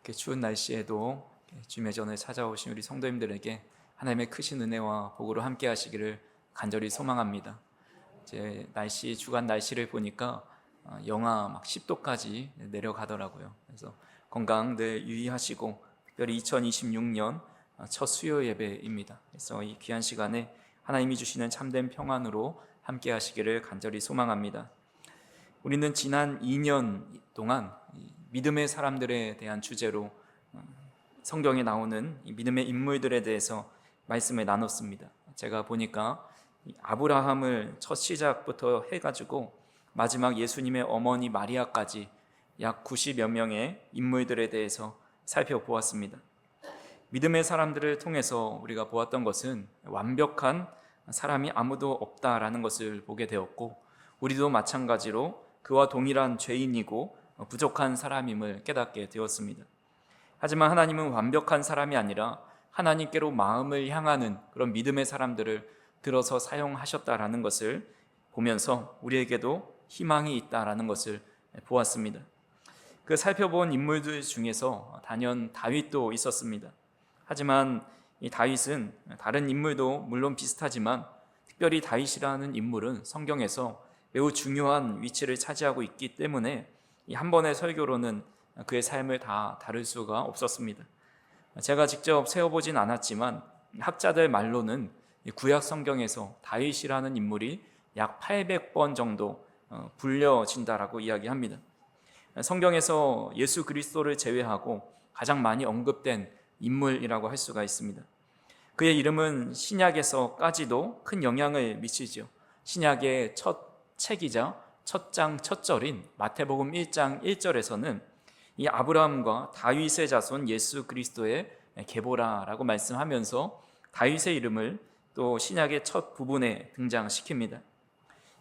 이렇게 추운 날씨에도 주님의 전에 찾아오신 우리 성도님들에게 하나님의 크신 은혜와 복으로 함께 하시기를 간절히 소망합니다. 이제 주간 날씨를 보니까 영하 막 10도까지 내려가더라고요. 그래서 건강 늘 유의하시고, 특별히 2026년 첫 수요 예배입니다. 그래서 이 귀한 시간에 하나님이 주시는 참된 평안으로 함께 하시기를 간절히 소망합니다. 우리는 지난 2년 동안 믿음의 사람들에 대한 주제로 성경에 나오는 믿음의 인물들에 대해서 말씀을 나눴습니다. 제가 보니까 아브라함을 첫 시작부터 해가지고 마지막 예수님의 어머니 마리아까지 약 90여 명의 인물들에 대해서 살펴보았습니다. 믿음의 사람들을 통해서 우리가 보았던 것은 완벽한 사람이 아무도 없다라는 것을 보게 되었고, 우리도 마찬가지로 그와 동일한 죄인이고 부족한 사람임을 깨닫게 되었습니다. 하지만 하나님은 완벽한 사람이 아니라 하나님께로 마음을 향하는 그런 믿음의 사람들을 들어서 사용하셨다라는 것을 보면서 우리에게도 희망이 있다라는 것을 보았습니다. 그 살펴본 인물들 중에서 단연 다윗도 있었습니다. 하지만 이 다윗은 다른 인물도 물론 비슷하지만 특별히 다윗이라는 인물은 성경에서 매우 중요한 위치를 차지하고 있기 때문에 한 번의 설교로는 그의 삶을 다 다룰 수가 없었습니다. 제가 직접 세어보진 않았지만 학자들 말로는 구약 성경에서 다윗이라는 인물이 약 800번 정도 불려진다라고 이야기합니다. 성경에서 예수 그리스도를 제외하고 가장 많이 언급된 인물이라고 할 수가 있습니다. 그의 이름은 신약에서까지도 큰 영향을 미치죠. 신약의 첫 책이자 첫 장 첫 절인 마태복음 1장 1절에서는 이 아브라함과 다윗의 자손 예수 그리스도의 계보라라고 말씀하면서 다윗의 이름을 또 신약의 첫 부분에 등장시킵니다.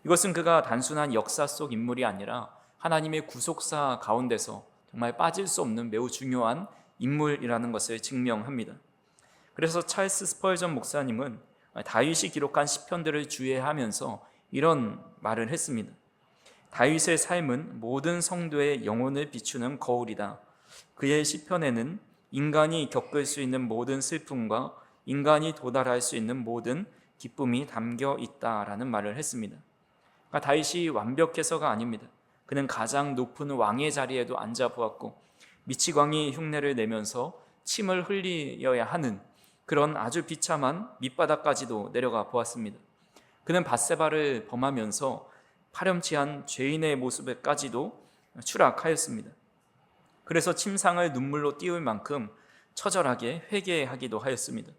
이것은 그가 단순한 역사 속 인물이 아니라 하나님의 구속사 가운데서 정말 빠질 수 없는 매우 중요한 인물이라는 것을 증명합니다. 그래서 찰스 스펄전 목사님은 다윗이 기록한 시편들을 주의하면서 이런 말을 했습니다. 다윗의 삶은 모든 성도의 영혼을 비추는 거울이다. 그의 시편에는 인간이 겪을 수 있는 모든 슬픔과 인간이 도달할 수 있는 모든 기쁨이 담겨 있다라는 말을 했습니다. 그러니까 다윗이 완벽해서가 아닙니다. 그는 가장 높은 왕의 자리에도 앉아 보았고 미치광이 흉내를 내면서 침을 흘려야 하는 그런 아주 비참한 밑바닥까지도 내려가 보았습니다. 그는 밧세바를 범하면서 파렴치한 죄인의 모습에까지도 추락하였습니다. 그래서 침상을 눈물로 띄울 만큼 처절하게 회개하기도 하였습니다.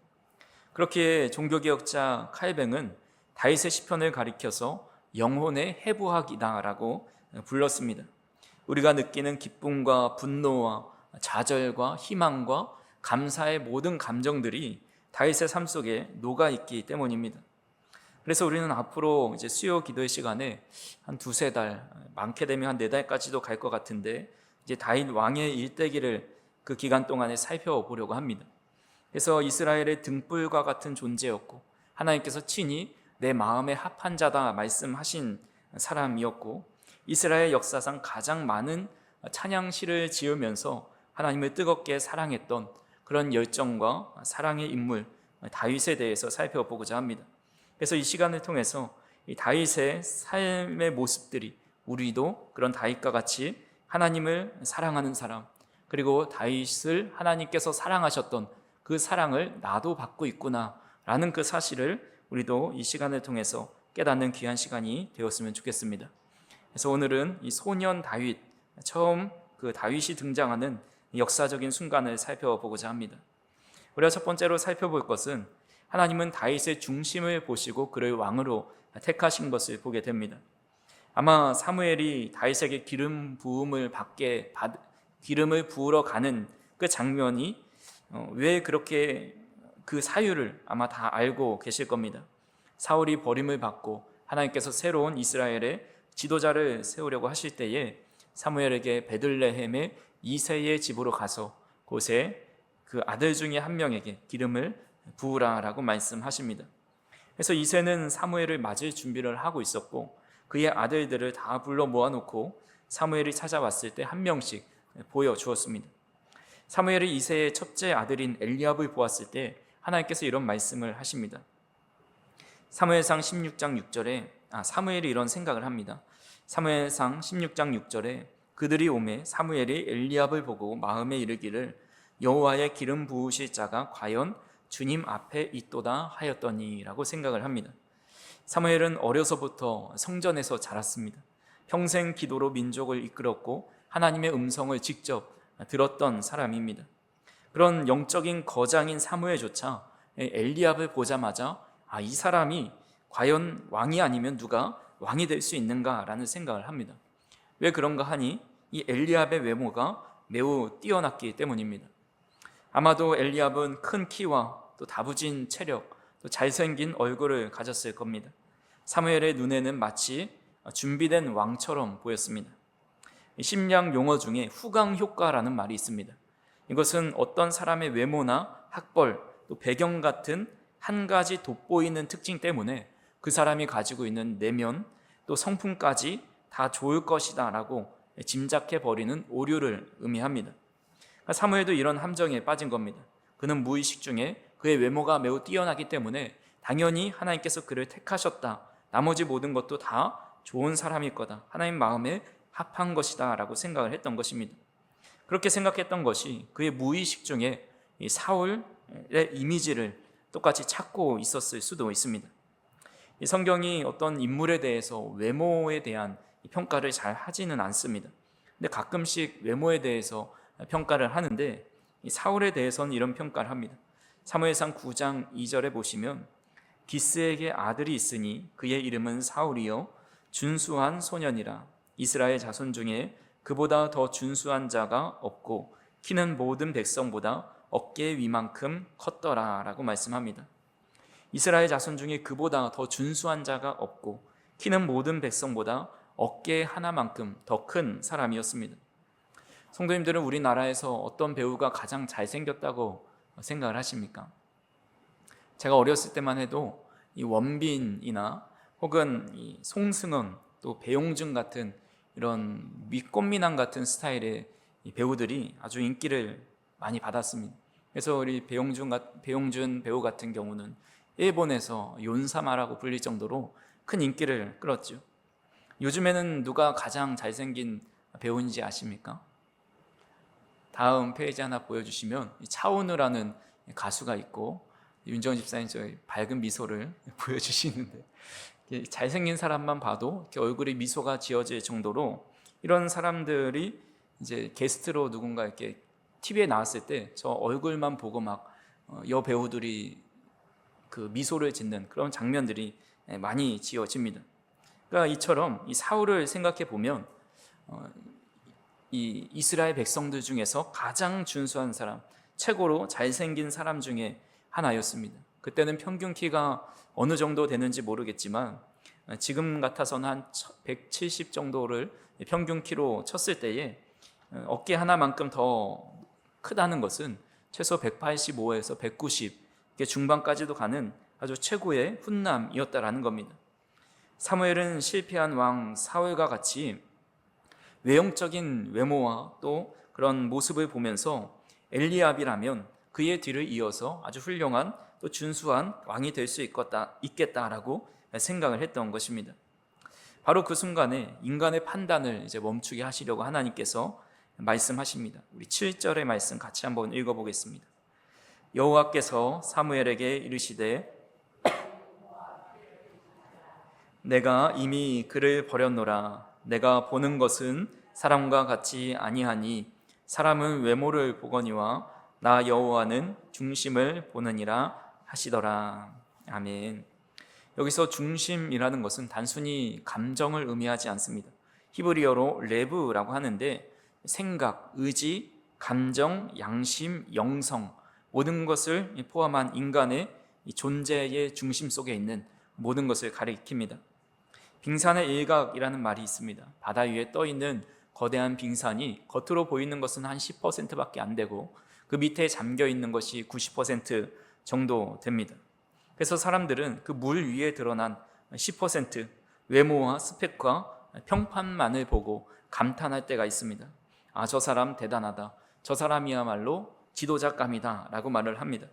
그렇게 종교개혁자 칼뱅은 다윗의 시편을 가리켜서 영혼의 해부학이다라고 불렀습니다. 우리가 느끼는 기쁨과 분노와 좌절과 희망과 감사의 모든 감정들이 다윗의 삶 속에 녹아있기 때문입니다. 그래서 우리는 앞으로 이제 수요 기도의 시간에 한 두세 달, 많게 되면 한 4달까지도 갈 것 같은데 이제 다윗 왕의 일대기를 그 기간 동안에 살펴보려고 합니다. 그래서 이스라엘의 등불과 같은 존재였고 하나님께서 친히 내 마음에 합한 자다 말씀하신 사람이었고 이스라엘 역사상 가장 많은 찬양시를 지으면서 하나님을 뜨겁게 사랑했던 그런 열정과 사랑의 인물 다윗에 대해서 살펴보고자 합니다. 그래서 이 시간을 통해서 이 다윗의 삶의 모습들이 우리도 그런 다윗과 같이 하나님을 사랑하는 사람, 그리고 다윗을 하나님께서 사랑하셨던 그 사랑을 나도 받고 있구나라는 그 사실을 우리도 이 시간을 통해서 깨닫는 귀한 시간이 되었으면 좋겠습니다. 그래서 오늘은 이 소년 다윗, 처음 그 다윗이 등장하는 역사적인 순간을 살펴보고자 합니다. 우리가 첫 번째로 살펴볼 것은 하나님은 다윗의 중심을 보시고 그를 왕으로 택하신 것을 보게 됩니다. 아마 사무엘이 다윗에게 기름을 부으러 가는 그 장면이 왜 그렇게 그 사유를 아마 다 알고 계실 겁니다. 사울이 버림을 받고 하나님께서 새로운 이스라엘의 지도자를 세우려고 하실 때에 사무엘에게 베들레헴의 이새의 집으로 가서 곳에 그 아들 중에 한 명에게 기름을 부으라라고 말씀하십니다. 그래서 이새는 사무엘을 맞을 준비를 하고 있었고 그의 아들들을 다 불러 모아놓고 사무엘이 찾아왔을 때 한 명씩 보여주었습니다. 사무엘이 이새의 첫째 아들인 엘리압을 보았을 때 하나님께서 이런 말씀을 하십니다. 사무엘상 16장 6절에 사무엘이 이런 생각을 합니다. 사무엘상 16장 6절에 그들이 오매 사무엘이 엘리압을 보고 마음에 이르기를 여호와의 기름 부으실 자가 과연 주님 앞에 있도다 하였더니라고 생각을 합니다. 사무엘은 어려서부터 성전에서 자랐습니다. 평생 기도로 민족을 이끌었고 하나님의 음성을 직접 들었던 사람입니다. 그런 영적인 거장인 사무엘조차 엘리압을 보자마자 이 사람이 과연 왕이 아니면 누가 왕이 될 수 있는가라는 생각을 합니다. 왜 그런가 하니 이 엘리압의 외모가 매우 뛰어났기 때문입니다. 아마도 엘리압은 큰 키와 또 다부진 체력, 또 잘생긴 얼굴을 가졌을 겁니다. 사무엘의 눈에는 마치 준비된 왕처럼 보였습니다. 심리학 용어 중에 후광 효과라는 말이 있습니다. 이것은 어떤 사람의 외모나 학벌, 또 배경 같은 한 가지 돋보이는 특징 때문에 그 사람이 가지고 있는 내면 또 성품까지 다 좋을 것이다 라고 짐작해버리는 오류를 의미합니다. 사무엘도 이런 함정에 빠진 겁니다. 그는 무의식 중에 그의 외모가 매우 뛰어나기 때문에 당연히 하나님께서 그를 택하셨다, 나머지 모든 것도 다 좋은 사람일 거다, 하나님 마음에 합한 것이다 라고 생각을 했던 것입니다. 그렇게 생각했던 것이 그의 무의식 중에 이 사울의 이미지를 똑같이 찾고 있었을 수도 있습니다. 이 성경이 어떤 인물에 대해서 외모에 대한 평가를 잘 하지는 않습니다. 근데 가끔씩 외모에 대해서 평가를 하는데 이 사울에 대해서는 이런 평가를 합니다. 사무엘상 9장 2절에 보시면 기스에게 아들이 있으니 그의 이름은 사울이요 준수한 소년이라. 이스라엘 자손 중에 그보다 더 준수한 자가 없고 키는 모든 백성보다 어깨 위만큼 컸더라 라고 말씀합니다. 이스라엘 자손 중에 그보다 더 준수한 자가 없고 키는 모든 백성보다 어깨 하나만큼 더 큰 사람이었습니다. 성도님들은 우리나라에서 어떤 배우가 가장 잘생겼다고 생각을 하십니까? 제가 어렸을 때만 해도 이 원빈이나 혹은 이 송승헌, 또 배용준 같은 이런 꽃미남 같은 스타일의 배우들이 아주 인기를 많이 받았습니다. 그래서 우리 배용준 배우 같은 경우는 일본에서 윤사마라고 불릴 정도로 큰 인기를 끌었죠. 요즘에는 누가 가장 잘생긴 배우인지 아십니까? 다음 페이지 하나 보여주시면 차은우라는 가수가 있고 윤정은 집사님 저희 밝은 미소를 보여주시는데 잘생긴 사람만 봐도 이렇게 얼굴에 미소가 지어질 정도로 이런 사람들이 이제 게스트로 누군가 이렇게 TV에 나왔을 때 저 얼굴만 보고 막 여배우들이 그 미소를 짓는 그런 장면들이 많이 지어집니다. 그러니까 이처럼 이 사울을 생각해 보면 이 이스라엘 백성들 중에서 가장 준수한 사람, 최고로 잘생긴 사람 중에 하나였습니다. 그때는 평균 키가 어느 정도 되는지 모르겠지만 지금 같아서는 한 170 정도를 평균 키로 쳤을 때에 어깨 하나만큼 더 크다는 것은 최소 185에서 190 중반까지도 가는 아주 최고의 훈남이었다라는 겁니다. 사무엘은 실패한 왕 사울과 같이 외형적인 외모와 또 그런 모습을 보면서 엘리압이라면 그의 뒤를 이어서 아주 훌륭한 또 준수한 왕이 될 수 있겠다라고 생각을 했던 것입니다. 바로 그 순간에 인간의 판단을 이제 멈추게 하시려고 하나님께서 말씀하십니다. 우리 7절의 말씀 같이 한번 읽어보겠습니다. 여호와께서 사무엘에게 이르시되 내가 이미 그를 버렸노라. 내가 보는 것은 사람과 같이 아니하니 사람은 외모를 보거니와 나 여호와는 중심을 보느니라 하시더라. 아멘. 여기서 중심이라는 것은 단순히 감정을 의미하지 않습니다. 히브리어로 레브라고 하는데 생각, 의지, 감정, 양심, 영성 모든 것을 포함한 인간의 존재의 중심 속에 있는 모든 것을 가리킵니다. 빙산의 일각이라는 말이 있습니다. 바다 위에 떠 있는 거대한 빙산이 겉으로 보이는 것은 한 10%밖에 안 되고 그 밑에 잠겨 있는 것이 90% 정도 됩니다. 그래서 사람들은 그 물 위에 드러난 10% 외모와 스펙과 평판만을 보고 감탄할 때가 있습니다. 저 사람 대단하다. 저 사람이야말로 지도자감이다 라고 말을 합니다.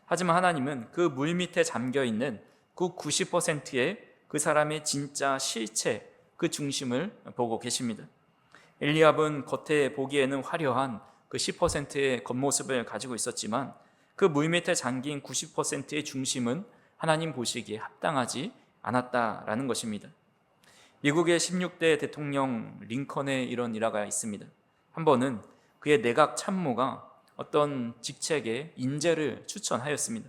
하지만 하나님은 그 물밑에 잠겨있는 그 90%의 그 사람의 진짜 실체, 그 중심을 보고 계십니다. 엘리압은 겉에 보기에는 화려한 그 10%의 겉모습을 가지고 있었지만 그 물밑에 잠긴 90%의 중심은 하나님 보시기에 합당하지 않았다라는 것입니다. 미국의 16대 대통령 링컨의 이런 일화가 있습니다. 한 번은 그의 내각 참모가 어떤 직책에 인재를 추천하였습니다.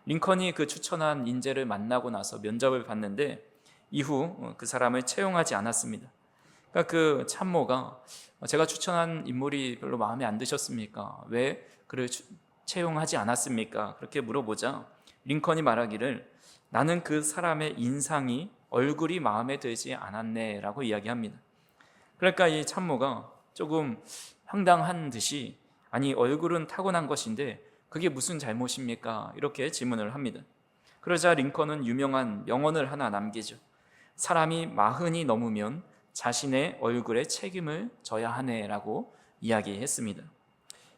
링컨이 그 추천한 인재를 만나고 나서 면접을 봤는데 이후 그 사람을 채용하지 않았습니다. 그러니까 그 참모가 제가 추천한 인물이 별로 마음에 안 드셨습니까? 왜 그를 채용하지 않았습니까? 그렇게 물어보자 링컨이 말하기를 나는 그 사람의 인상이 얼굴이 마음에 들지 않았네 라고 이야기합니다. 그러니까 이 참모가 조금 황당한 듯이 아니 얼굴은 타고난 것인데 그게 무슨 잘못입니까? 이렇게 질문을 합니다. 그러자 링컨은 유명한 명언을 하나 남기죠. 사람이 40이 넘으면 자신의 얼굴에 책임을 져야 하네라고 이야기했습니다.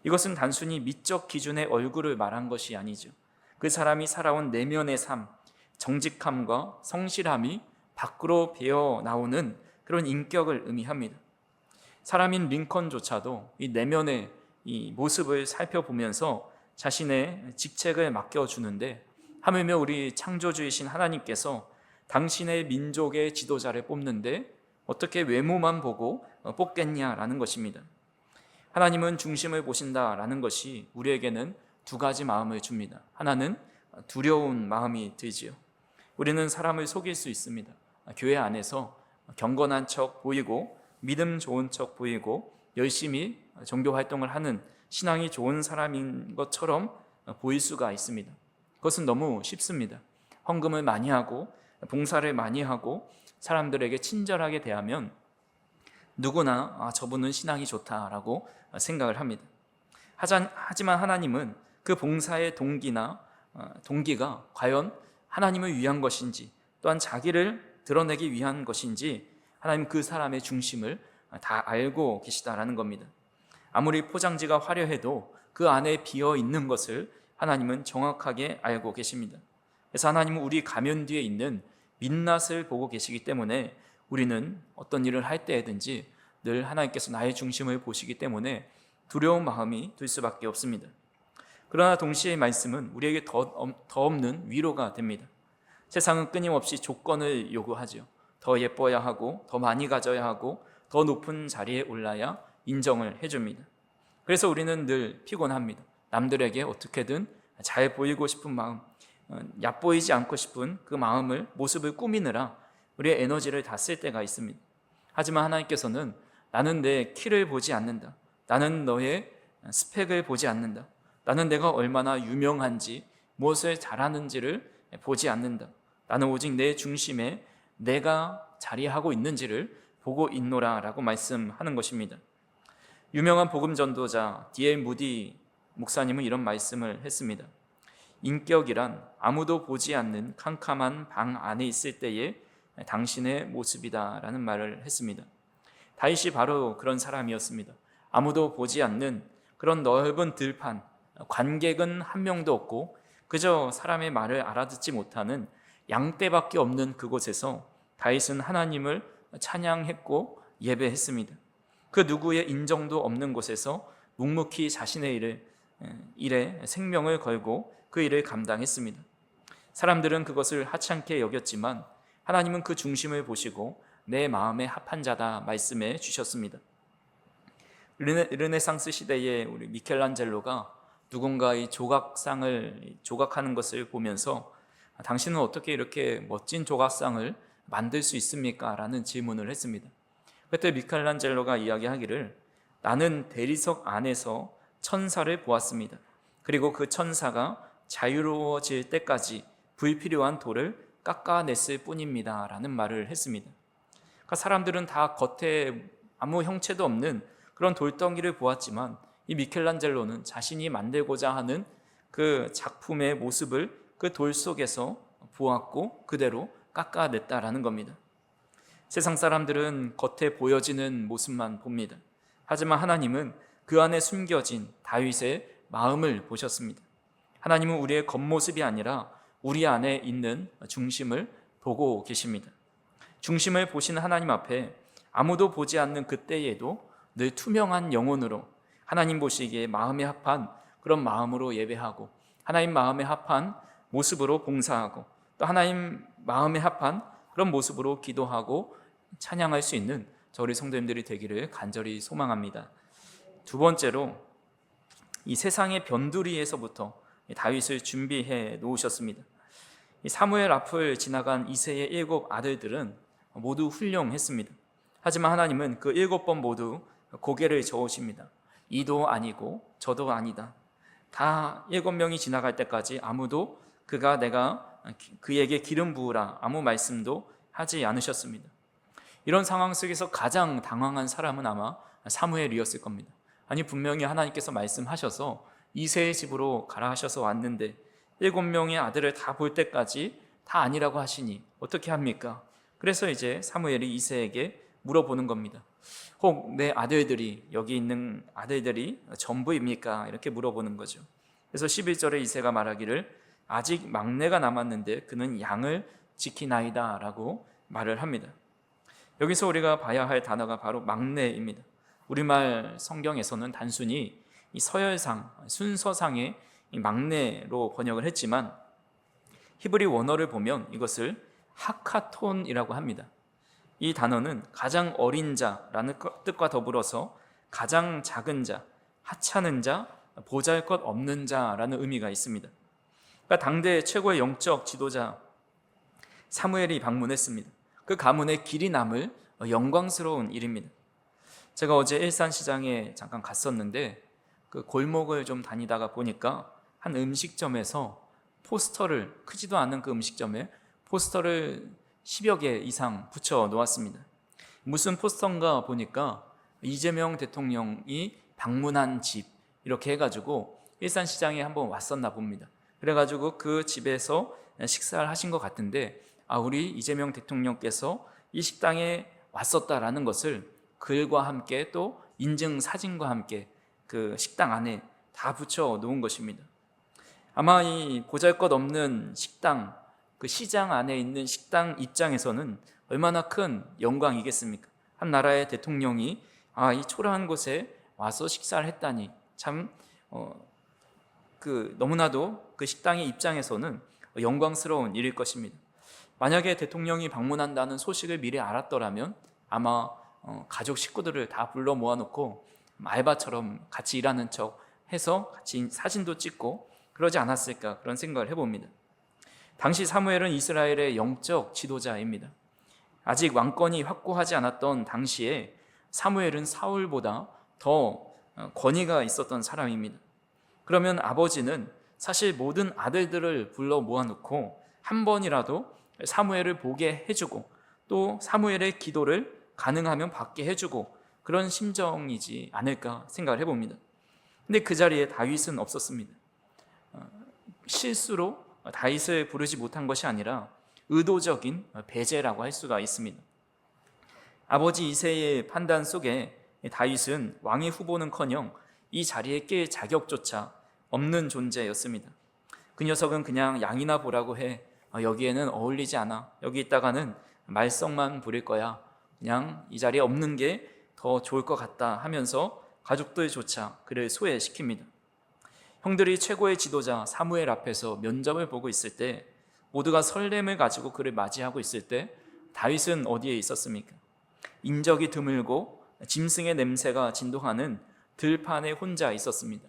이것은 단순히 미적 기준의 얼굴을 말한 것이 아니죠. 그 사람이 살아온 내면의 삶, 정직함과 성실함이 밖으로 배어 나오는 그런 인격을 의미합니다. 사람인 링컨조차도 이 내면의 이 모습을 살펴보면서 자신의 직책을 맡겨주는데 하물며 우리 창조주이신 하나님께서 당신의 민족의 지도자를 뽑는데 어떻게 외모만 보고 뽑겠냐라는 것입니다. 하나님은 중심을 보신다라는 것이 우리에게는 두 가지 마음을 줍니다. 하나는 두려운 마음이 들지요. 우리는 사람을 속일 수 있습니다. 교회 안에서 경건한 척 보이고 믿음 좋은 척 보이고 열심히 종교 활동을 하는 신앙이 좋은 사람인 것처럼 보일 수가 있습니다. 그것은 너무 쉽습니다. 헌금을 많이 하고 봉사를 많이 하고 사람들에게 친절하게 대하면 누구나 저분은 신앙이 좋다라고 생각을 합니다. 하지만 하나님은 그 봉사의 동기가 과연 하나님을 위한 것인지 또한 자기를 드러내기 위한 것인지 하나님 그 사람의 중심을 다 알고 계시다라는 겁니다. 아무리 포장지가 화려해도 그 안에 비어 있는 것을 하나님은 정확하게 알고 계십니다. 그래서 하나님은 우리 가면 뒤에 있는 민낯을 보고 계시기 때문에 우리는 어떤 일을 할 때든지 늘 하나님께서 나의 중심을 보시기 때문에 두려운 마음이 들 수밖에 없습니다. 그러나 동시에 말씀은 우리에게 더 없는 위로가 됩니다. 세상은 끊임없이 조건을 요구하죠. 더 예뻐야 하고 더 많이 가져야 하고 더 높은 자리에 올라야 인정을 해줍니다. 그래서 우리는 늘 피곤합니다. 남들에게 어떻게든 잘 보이고 싶은 마음, 얕보이지 않고 싶은 그 마음을 모습을 꾸미느라 우리의 에너지를 다 쓸 때가 있습니다. 하지만 하나님께서는 나는 내 키를 보지 않는다. 나는 너의 스펙을 보지 않는다. 나는 내가 얼마나 유명한지 무엇을 잘하는지를 보지 않는다. 나는 오직 내 중심에 내가 자리하고 있는지를 보고 있노라 라고 말씀하는 것입니다. 유명한 복음 전도자 D.L. 무디 목사님은 이런 말씀을 했습니다. 인격이란 아무도 보지 않는 캄캄한 방 안에 있을 때의 당신의 모습이다 라는 말을 했습니다. 다윗이 바로 그런 사람이었습니다. 아무도 보지 않는 그런 넓은 들판, 관객은 한 명도 없고 그저 사람의 말을 알아듣지 못하는 양떼밖에 없는 그곳에서 다윗은 하나님을 찬양했고 예배했습니다. 그 누구의 인정도 없는 곳에서 묵묵히 자신의 일에 생명을 걸고 그 일을 감당했습니다. 사람들은 그것을 하찮게 여겼지만 하나님은 그 중심을 보시고 내 마음에 합한 자다 말씀해 주셨습니다. 르네상스 시대에 우리 미켈란젤로가 누군가의 조각상을 조각하는 것을 보면서 당신은 어떻게 이렇게 멋진 조각상을 만들 수 있습니까? 라는 질문을 했습니다. 그때 미켈란젤로가 이야기하기를 나는 대리석 안에서 천사를 보았습니다. 그리고 그 천사가 자유로워질 때까지 불필요한 돌을 깎아냈을 뿐입니다. 라는 말을 했습니다. 그러니까 사람들은 다 겉에 아무 형체도 없는 그런 돌덩이를 보았지만 이 미켈란젤로는 자신이 만들고자 하는 그 작품의 모습을 그 돌 속에서 보았고 그대로 깎아냈다라는 겁니다. 세상 사람들은 겉에 보여지는 모습만 봅니다. 하지만 하나님은 그 안에 숨겨진 다윗의 마음을 보셨습니다. 하나님은 우리의 겉모습이 아니라 우리 안에 있는 중심을 보고 계십니다. 중심을 보시는 하나님 앞에 아무도 보지 않는 그때에도 늘 투명한 영혼으로 하나님 보시기에 마음에 합한 그런 마음으로 예배하고, 하나님 마음에 합한 모습으로 봉사하고, 또 하나님 마음에 합한 그런 모습으로 기도하고 찬양할 수 있는 우리 성도님들이 되기를 간절히 소망합니다. 두 번째로, 이 세상의 변두리에서부터 다윗을 준비해 놓으셨습니다. 이 사무엘 앞을 지나간 이새의 7 아들들은 모두 훌륭했습니다. 하지만 하나님은 그 7번 모두 고개를 저으십니다. 이도 아니고 저도 아니다. 다 7명이 지나갈 때까지 아무도 내가 그에게 기름 부으라 아무 말씀도 하지 않으셨습니다. 이런 상황 속에서 가장 당황한 사람은 아마 사무엘이었을 겁니다. 아니, 분명히 하나님께서 말씀하셔서 이새의 집으로 가라 하셔서 왔는데 7명의 아들을 다 볼 때까지 다 아니라고 하시니 어떻게 합니까? 그래서 이제 사무엘이 이새에게 물어보는 겁니다. 혹 내 아들들이, 여기 있는 아들들이 전부입니까? 이렇게 물어보는 거죠. 그래서 11절에 이새가 말하기를 아직 막내가 남았는데 그는 양을 지키나이다 라고 말을 합니다. 여기서 우리가 봐야 할 단어가 바로 막내입니다. 우리말 성경에서는 단순히 이 서열상, 순서상의 이 막내로 번역을 했지만 히브리 원어를 보면 이것을 하카톤이라고 합니다. 이 단어는 가장 어린 자라는 뜻과 더불어서 가장 작은 자, 하찮은 자, 보잘것없는 자라는 의미가 있습니다. 그러니까 당대 최고의 영적 지도자 사무엘이 방문했습니다. 그 가문의 길이 남을 영광스러운 일입니다. 제가 어제 일산시장에 잠깐 갔었는데 그 골목을 좀 다니다가 보니까 한 음식점에서 포스터를, 크지도 않은 그 음식점에 포스터를 10여 개 이상 붙여 놓았습니다. 무슨 포스터인가 보니까 이재명 대통령이 방문한 집 이렇게 해가지고 일산시장에 한번 왔었나 봅니다. 그래가지고 그 집에서 식사를 하신 것 같은데, 우리 이재명 대통령께서 이 식당에 왔었다라는 것을 글과 함께 또 인증 사진과 함께 그 식당 안에 다 붙여 놓은 것입니다. 아마 이 보잘것없는 식당, 그 시장 안에 있는 식당 입장에서는 얼마나 큰 영광이겠습니까? 한 나라의 대통령이 이 초라한 곳에 와서 식사를 했다니 참 너무나도 그 식당의 입장에서는 영광스러운 일일 것입니다. 만약에 대통령이 방문한다는 소식을 미리 알았더라면 아마 가족 식구들을 다 불러 모아놓고 알바처럼 같이 일하는 척 해서 같이 사진도 찍고 그러지 않았을까, 그런 생각을 해봅니다. 당시 사무엘은 이스라엘의 영적 지도자입니다. 아직 왕권이 확고하지 않았던 당시에 사무엘은 사울보다 더 권위가 있었던 사람입니다. 그러면 아버지는 사실 모든 아들들을 불러 모아놓고 한 번이라도 사무엘을 보게 해주고 또 사무엘의 기도를 가능하면 받게 해주고 그런 심정이지 않을까 생각을 해봅니다. 근데 그 자리에 다윗은 없었습니다. 실수로 다윗을 부르지 못한 것이 아니라 의도적인 배제라고 할 수가 있습니다. 아버지 이새의 판단 속에 다윗은 왕의 후보는커녕 이 자리에 낄 자격조차 없는 존재였습니다. 그 녀석은 그냥 양이나 보라고 해. 여기에는 어울리지 않아. 여기 있다가는 말썽만 부릴 거야. 그냥 이 자리에 없는 게 더 좋을 것 같다 하면서 가족들조차 그를 소외시킵니다. 형들이 최고의 지도자 사무엘 앞에서 면접을 보고 있을 때, 모두가 설렘을 가지고 그를 맞이하고 있을 때 다윗은 어디에 있었습니까? 인적이 드물고 짐승의 냄새가 진동하는 들판에 혼자 있었습니다.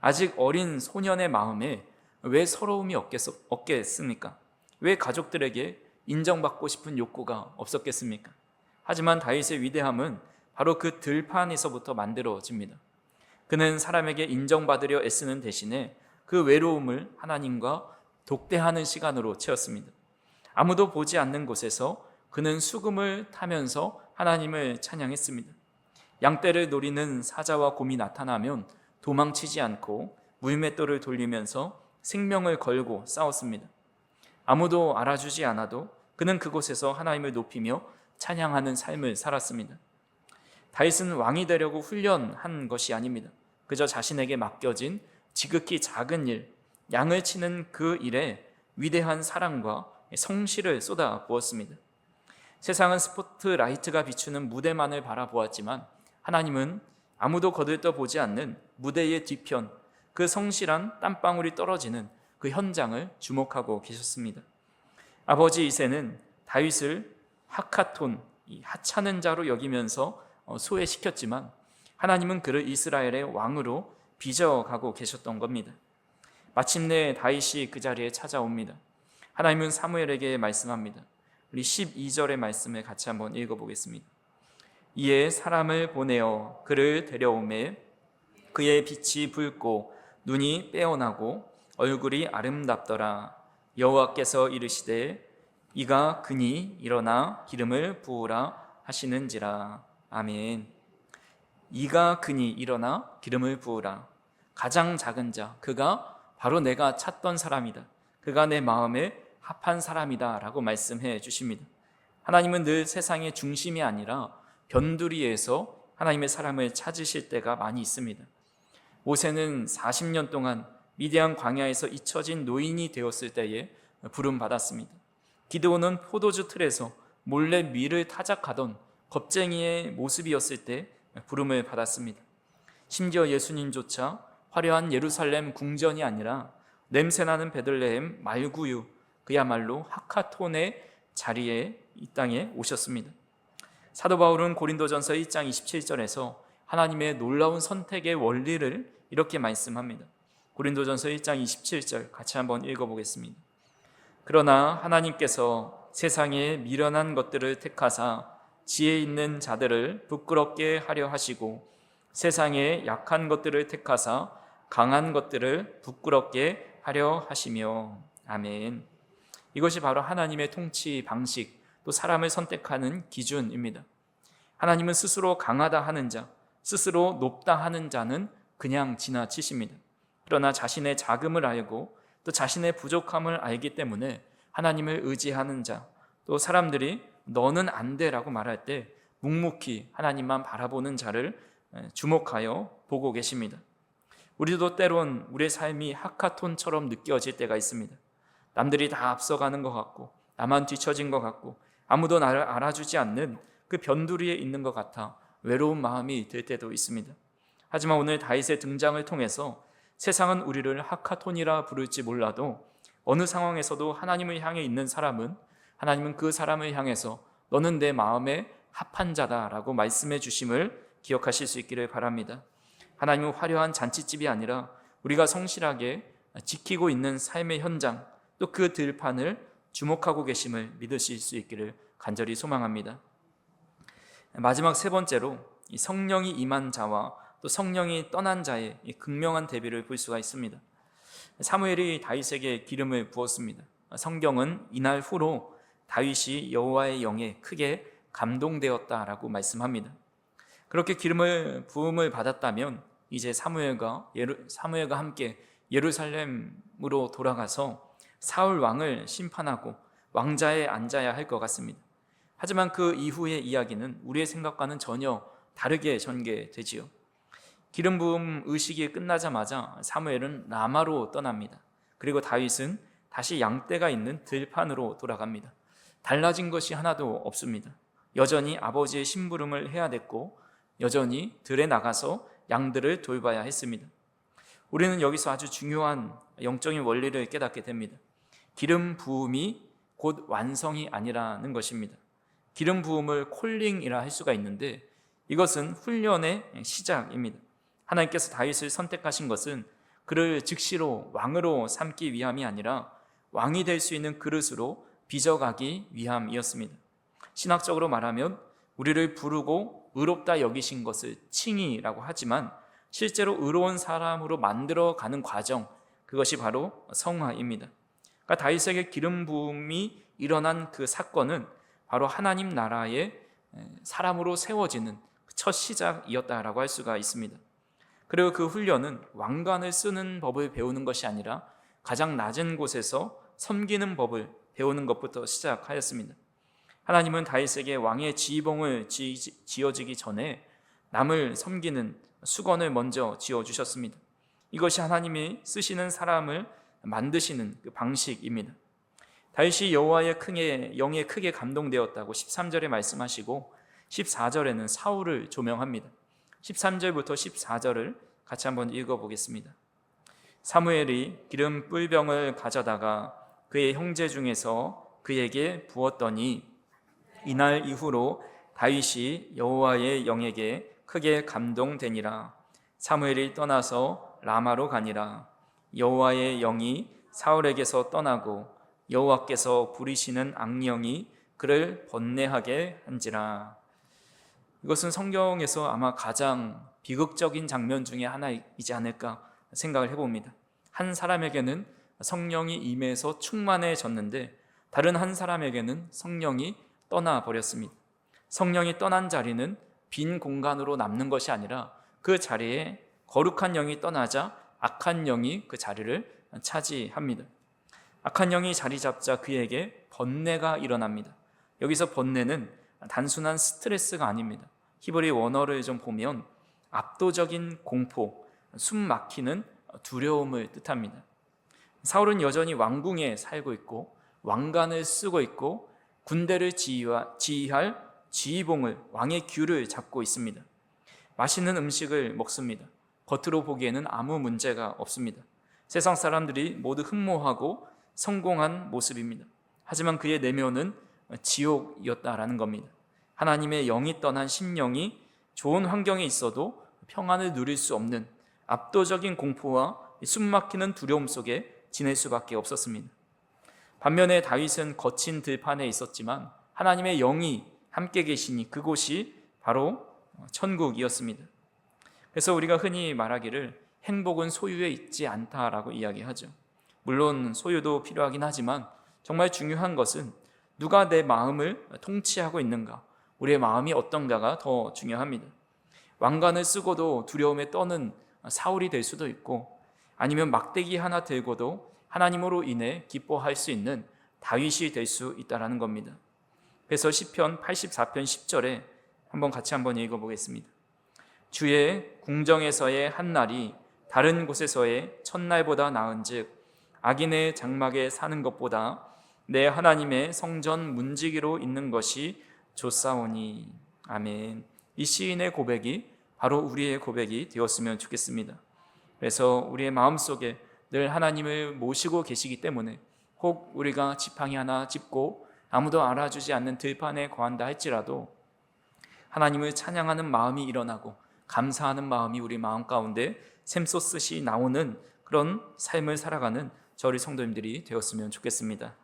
아직 어린 소년의 마음에 왜 서러움이 없겠습니까? 왜 가족들에게 인정받고 싶은 욕구가 없었겠습니까? 하지만 다윗의 위대함은 바로 그 들판에서부터 만들어집니다. 그는 사람에게 인정받으려 애쓰는 대신에 그 외로움을 하나님과 독대하는 시간으로 채웠습니다. 아무도 보지 않는 곳에서 그는 수금을 타면서 하나님을 찬양했습니다. 양떼를 노리는 사자와 곰이 나타나면 도망치지 않고 물맷돌을 돌리면서 생명을 걸고 싸웠습니다. 아무도 알아주지 않아도 그는 그곳에서 하나님을 높이며 찬양하는 삶을 살았습니다. 다윗은 왕이 되려고 훈련한 것이 아닙니다. 그저 자신에게 맡겨진 지극히 작은 일, 양을 치는 그 일에 위대한 사랑과 성실을 쏟아 부었습니다. 세상은 스포트라이트가 비추는 무대만을 바라보았지만 하나님은 아무도 거들떠보지 않는 무대의 뒤편, 그 성실한 땀방울이 떨어지는 그 현장을 주목하고 계셨습니다. 아버지 이새는 다윗을 하카톤, 하찮은 자로 여기면서 소외시켰지만 하나님은 그를 이스라엘의 왕으로 빚어가고 계셨던 겁니다. 마침내 다윗이 그 자리에 찾아옵니다. 하나님은 사무엘에게 말씀합니다. 우리 12절의 말씀을 같이 한번 읽어보겠습니다. 이에 사람을 보내어 그를 데려오매 그의 빛이 붉고 눈이 빼어나고 얼굴이 아름답더라. 여호와께서 이르시되 이가 그니 일어나 기름을 부으라 하시는지라. 아멘. 이가 그니 일어나 기름을 부으라. 가장 작은 자, 그가 바로 내가 찾던 사람이다. 그가 내 마음에 합한 사람이다 라고 말씀해 주십니다. 하나님은 늘 세상의 중심이 아니라 변두리에서 하나님의 사람을 찾으실 때가 많이 있습니다. 모세는 40년 동안 미디안 광야에서 잊혀진 노인이 되었을 때에 부름받았습니다. 기드온은 포도주 틀에서 몰래 밀을 타작하던 겁쟁이의 모습이었을 때 부름을 받았습니다. 심지어 예수님조차 화려한 예루살렘 궁전이 아니라 냄새나는 베들레헴 말구유, 그야말로 하카톤의 자리에 이 땅에 오셨습니다. 사도 바울은 고린도전서 1장 27절에서 하나님의 놀라운 선택의 원리를 이렇게 말씀합니다. 고린도전서 1장 27절 같이 한번 읽어보겠습니다. 그러나 하나님께서 세상에 미련한 것들을 택하사 지혜 있는 자들을 부끄럽게 하려 하시고 세상에 약한 것들을 택하사 강한 것들을 부끄럽게 하려 하시며. 아멘. 이것이 바로 하나님의 통치 방식, 또 사람을 선택하는 기준입니다. 하나님은 스스로 강하다 하는 자, 스스로 높다 하는 자는 그냥 지나치십니다. 그러나 자신의 자금을 알고 또 자신의 부족함을 알기 때문에 하나님을 의지하는 자, 또 사람들이 너는 안 돼라고 말할 때 묵묵히 하나님만 바라보는 자를 주목하여 보고 계십니다. 우리도 때론 우리의 삶이 하카톤처럼 느껴질 때가 있습니다. 남들이 다 앞서가는 것 같고 나만 뒤처진 것 같고 아무도 나를 알아주지 않는 그 변두리에 있는 것 같아 외로운 마음이 들 때도 있습니다. 하지만 오늘 다윗의 등장을 통해서 세상은 우리를 하카톤이라 부를지 몰라도 어느 상황에서도 하나님을 향해 있는 사람은 하나님은 그 사람을 향해서 너는 내 마음에 합한 자다라고 말씀해 주심을 기억하실 수 있기를 바랍니다. 하나님은 화려한 잔치집이 아니라 우리가 성실하게 지키고 있는 삶의 현장, 또 그 들판을 주목하고 계심을 믿으실 수 있기를 간절히 소망합니다. 마지막 세 번째로 이 성령이 임한 자와 또 성령이 떠난 자의 이 극명한 대비를 볼 수가 있습니다. 사무엘이 다윗에게 기름을 부었습니다. 성경은 이날 후로 다윗이 여호와의 영에 크게 감동되었다라고 말씀합니다. 그렇게 기름을 부음을 받았다면 이제 사무엘과 함께 예루살렘으로 돌아가서 사울 왕을 심판하고 왕자에 앉아야 할 것 같습니다. 하지만 그 이후의 이야기는 우리의 생각과는 전혀 다르게 전개되지요. 기름 부음 의식이 끝나자마자 사무엘은 라마로 떠납니다. 그리고 다윗은 다시 양떼가 있는 들판으로 돌아갑니다. 달라진 것이 하나도 없습니다. 여전히 아버지의 심부름을 해야 됐고 여전히 들에 나가서 양들을 돌봐야 했습니다. 우리는 여기서 아주 중요한 영적인 원리를 깨닫게 됩니다. 기름 부음이 곧 완성이 아니라는 것입니다. 기름 부음을 콜링이라 할 수가 있는데 이것은 훈련의 시작입니다. 하나님께서 다윗을 선택하신 것은 그를 즉시로 왕으로 삼기 위함이 아니라 왕이 될 수 있는 그릇으로 빚어가기 위함이었습니다. 신학적으로 말하면 우리를 부르고 의롭다 여기신 것을 칭의라고 하지만 실제로 의로운 사람으로 만들어가는 과정, 그것이 바로 성화입니다. 그러니까 다윗에게 기름 부음이 일어난 그 사건은 바로 하나님 나라의 사람으로 세워지는 첫 시작이었다라고 할 수가 있습니다. 그리고 그 훈련은 왕관을 쓰는 법을 배우는 것이 아니라 가장 낮은 곳에서 섬기는 법을 배우는 것부터 시작하였습니다. 하나님은 다윗에게 왕의 지휘봉을 지어지기 전에 남을 섬기는 수건을 먼저 지어주셨습니다. 이것이 하나님이 쓰시는 사람을 만드시는 그 방식입니다. 다윗이 여호와의 영에 크게 감동되었다고 13절에 말씀하시고 14절에는 사울을 조명합니다. 13절부터 14절을 같이 한번 읽어보겠습니다. 사무엘이 기름 뿔병을 가져다가 그의 형제 중에서 그에게 부었더니 이날 이후로 다윗이 여호와의 영에게 크게 감동되니라. 사무엘이 떠나서 라마로 가니라. 여호와의 영이 사울에게서 떠나고 여호와께서 부리시는 악령이 그를 번뇌하게 한지라. 이것은 성경에서 아마 가장 비극적인 장면 중에 하나이지 않을까 생각을 해봅니다. 한 사람에게는 성령이 임해서 충만해졌는데 다른 한 사람에게는 성령이 떠나버렸습니다. 성령이 떠난 자리는 빈 공간으로 남는 것이 아니라 그 자리에 거룩한 영이 떠나자 악한 영이 그 자리를 차지합니다. 악한 영이 자리 잡자 그에게 번뇌가 일어납니다. 여기서 번뇌는 단순한 스트레스가 아닙니다. 히브리 원어를 좀 보면 압도적인 공포, 숨 막히는 두려움을 뜻합니다. 사울은 여전히 왕궁에 살고 있고 왕관을 쓰고 있고 군대를 지휘할 지휘봉을, 왕의 귤을 잡고 있습니다. 맛있는 음식을 먹습니다. 겉으로 보기에는 아무 문제가 없습니다. 세상 사람들이 모두 흠모하고 성공한 모습입니다. 하지만 그의 내면은 지옥이었다라는 겁니다. 하나님의 영이 떠난 심령이 좋은 환경에 있어도 평안을 누릴 수 없는 압도적인 공포와 숨막히는 두려움 속에 지낼 수밖에 없었습니다. 반면에 다윗은 거친 들판에 있었지만 하나님의 영이 함께 계시니 그곳이 바로 천국이었습니다. 그래서 우리가 흔히 말하기를 행복은 소유에 있지 않다라고 이야기하죠. 물론 소유도 필요하긴 하지만 정말 중요한 것은 누가 내 마음을 통치하고 있는가, 우리의 마음이 어떤가가 더 중요합니다. 왕관을 쓰고도 두려움에 떠는 사울이 될 수도 있고 아니면 막대기 하나 들고도 하나님으로 인해 기뻐할 수 있는 다윗이 될 수 있다는 겁니다. 그래서 시편 84편 10절에 같이 한번 읽어보겠습니다. 주의 궁정에서의 한 날이 다른 곳에서의 첫날보다 나은즉 악인의 장막에 사는 것보다 내 하나님의 성전 문지기로 있는 것이 좋사오니. 아멘. 이 시인의 고백이 바로 우리의 고백이 되었으면 좋겠습니다. 그래서 우리의 마음속에 늘 하나님을 모시고 계시기 때문에 혹 우리가 지팡이 하나 짚고 아무도 알아주지 않는 들판에 거한다 할지라도 하나님을 찬양하는 마음이 일어나고 감사하는 마음이 우리 마음 가운데 샘솟듯이 나오는 그런 삶을 살아가는 저희 성도님들이 되었으면 좋겠습니다.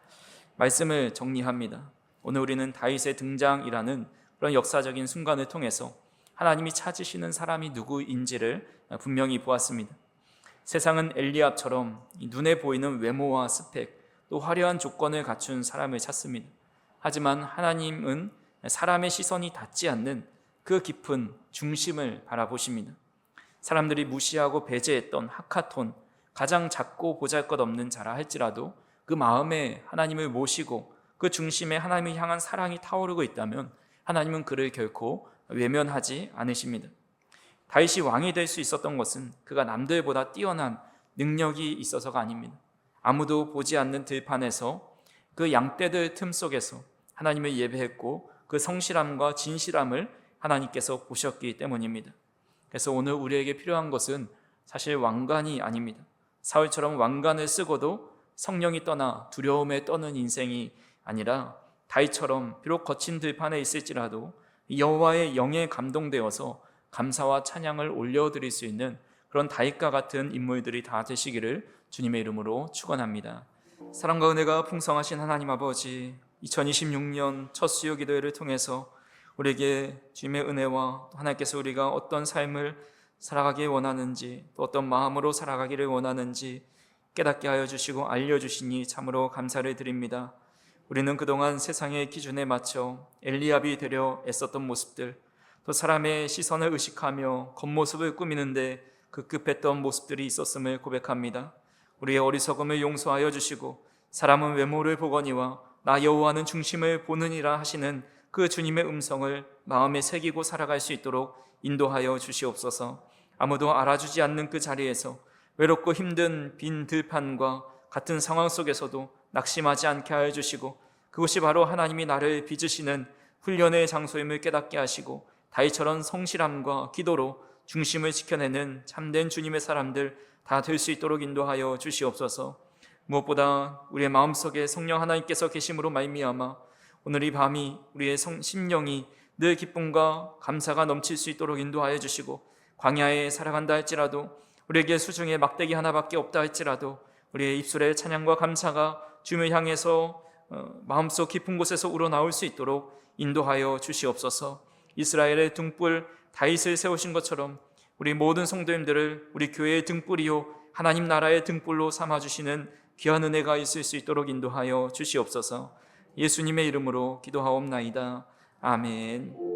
말씀을 정리합니다. 오늘 우리는 다윗의 등장이라는 그런 역사적인 순간을 통해서 하나님이 찾으시는 사람이 누구인지를 분명히 보았습니다. 세상은 엘리압처럼 눈에 보이는 외모와 스펙, 또 화려한 조건을 갖춘 사람을 찾습니다. 하지만 하나님은 사람의 시선이 닿지 않는 그 깊은 중심을 바라보십니다. 사람들이 무시하고 배제했던 하카톤, 가장 작고 보잘것없는 자라 할지라도 그 마음에 하나님을 모시고 그 중심에 하나님을 향한 사랑이 타오르고 있다면 하나님은 그를 결코 외면하지 않으십니다. 다윗이 왕이 될 수 있었던 것은 그가 남들보다 뛰어난 능력이 있어서가 아닙니다. 아무도 보지 않는 들판에서 그 양떼들 틈 속에서 하나님을 예배했고 그 성실함과 진실함을 하나님께서 보셨기 때문입니다. 그래서 오늘 우리에게 필요한 것은 사실 왕관이 아닙니다. 사울처럼 왕관을 쓰고도 성령이 떠나 두려움에 떠는 인생이 아니라 다윗처럼 비록 거친 들판에 있을지라도 여호와의 영에 감동되어서 감사와 찬양을 올려드릴 수 있는 그런 다윗과 같은 인물들이 다 되시기를 주님의 이름으로 축원합니다. 사랑과 은혜가 풍성하신 하나님 아버지, 2026년 첫 수요 기도회를 통해서 우리에게 주님의 은혜와 하나님께서 우리가 어떤 삶을 살아가길 원하는지, 또 어떤 마음으로 살아가기를 원하는지 깨닫게 하여 주시고 알려주시니 참으로 감사를 드립니다. 우리는 그동안 세상의 기준에 맞춰 엘리압이 되려 애썼던 모습들, 또 사람의 시선을 의식하며 겉모습을 꾸미는데 급급했던 모습들이 있었음을 고백합니다. 우리의 어리석음을 용서하여 주시고 사람은 외모를 보거니와 나 여호와는 중심을 보느니라 하시는 그 주님의 음성을 마음에 새기고 살아갈 수 있도록 인도하여 주시옵소서. 아무도 알아주지 않는 그 자리에서 외롭고 힘든 빈 들판과 같은 상황 속에서도 낙심하지 않게 하여 주시고, 그것이 바로 하나님이 나를 빚으시는 훈련의 장소임을 깨닫게 하시고, 다윗처럼 성실함과 기도로 중심을 지켜내는 참된 주님의 사람들 다 될 수 있도록 인도하여 주시옵소서. 무엇보다 우리의 마음속에 성령 하나님께서 계심으로 말미암아 오늘 이 밤이 우리의 심령이 늘 기쁨과 감사가 넘칠 수 있도록 인도하여 주시고, 광야에 살아간다 할지라도, 우리에게 수중에 막대기 하나밖에 없다 할지라도 우리의 입술에 찬양과 감사가 주님을 향해서 마음속 깊은 곳에서 우러나올 수 있도록 인도하여 주시옵소서. 이스라엘의 등불 다윗을 세우신 것처럼 우리 모든 성도님들을 우리 교회의 등불이요 하나님 나라의 등불로 삼아주시는 귀한 은혜가 있을 수 있도록 인도하여 주시옵소서. 예수님의 이름으로 기도하옵나이다. 아멘.